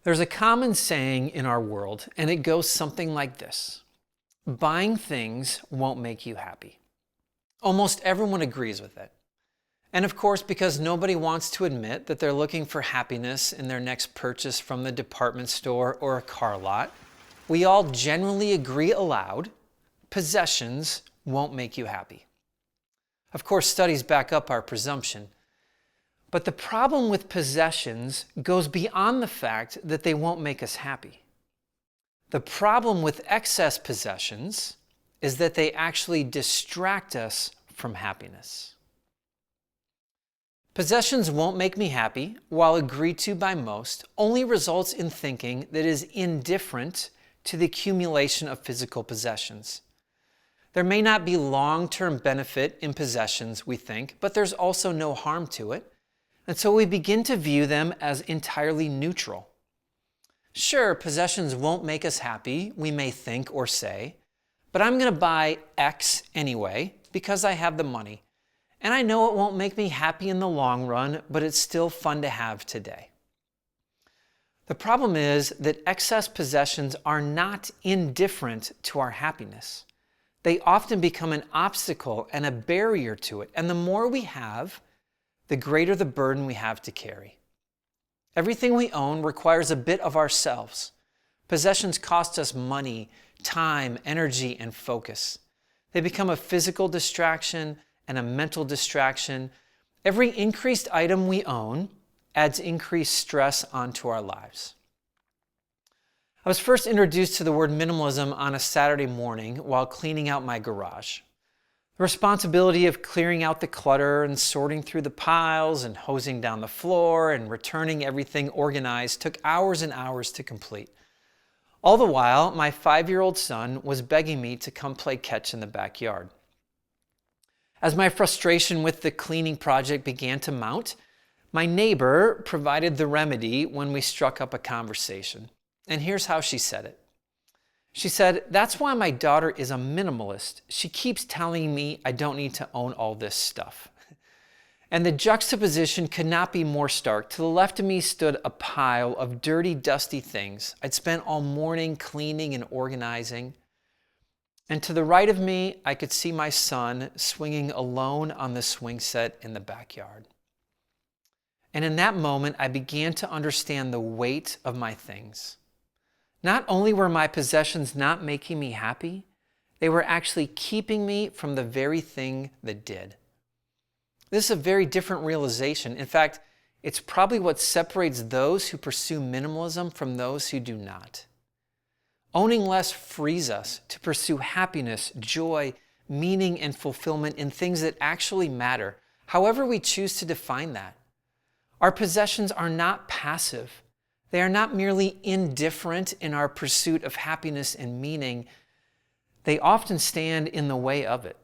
There's a common saying in our world, and it goes something like this: buying things won't make you happy. Almost everyone agrees with it. And of course, because nobody wants to admit that they're looking for happiness in their next purchase from the department store or a car lot, we all generally agree aloud, possessions won't make you happy. Of course, studies back up our presumption. But the problem with possessions goes beyond the fact that they won't make us happy. The problem with excess possessions is that they actually distract us from happiness. Possessions won't make me happy, while agreed to by most, only results in thinking that is indifferent to the accumulation of physical possessions. There may not be long-term benefit in possessions, we think, but there's also no harm to it. And so we begin to view them as entirely neutral. Sure, possessions won't make us happy, we may think or say, but I'm going to buy X anyway because I have the money. And I know it won't make me happy in the long run, but it's still fun to have today. The problem is that excess possessions are not indifferent to our happiness. They often become an obstacle and a barrier to it. And the more we have, the greater the burden we have to carry. Everything we own requires a bit of ourselves. Possessions cost us money, time, energy, and focus. They become a physical distraction and a mental distraction. Every increased item we own adds increased stress onto our lives. I was first introduced to the word minimalism on a Saturday morning while cleaning out my garage. The responsibility of clearing out the clutter and sorting through the piles and hosing down the floor and returning everything organized took hours and hours to complete. All the while, my 5-year-old son was begging me to come play catch in the backyard. As my frustration with the cleaning project began to mount, my neighbor provided the remedy when we struck up a conversation. And here's how she said it. She said, "That's why my daughter is a minimalist. She keeps telling me I don't need to own all this stuff." And the juxtaposition could not be more stark. To the left of me stood a pile of dirty, dusty things I'd spent all morning cleaning and organizing. And to the right of me, I could see my son swinging alone on the swing set in the backyard. And in that moment, I began to understand the weight of my things. Not only were my possessions not making me happy, they were actually keeping me from the very thing that did. This is a very different realization. In fact, it's probably what separates those who pursue minimalism from those who do not. Owning less frees us to pursue happiness, joy, meaning, and fulfillment in things that actually matter, however we choose to define that. Our possessions are not passive. They are not merely indifferent in our pursuit of happiness and meaning. They often stand in the way of it.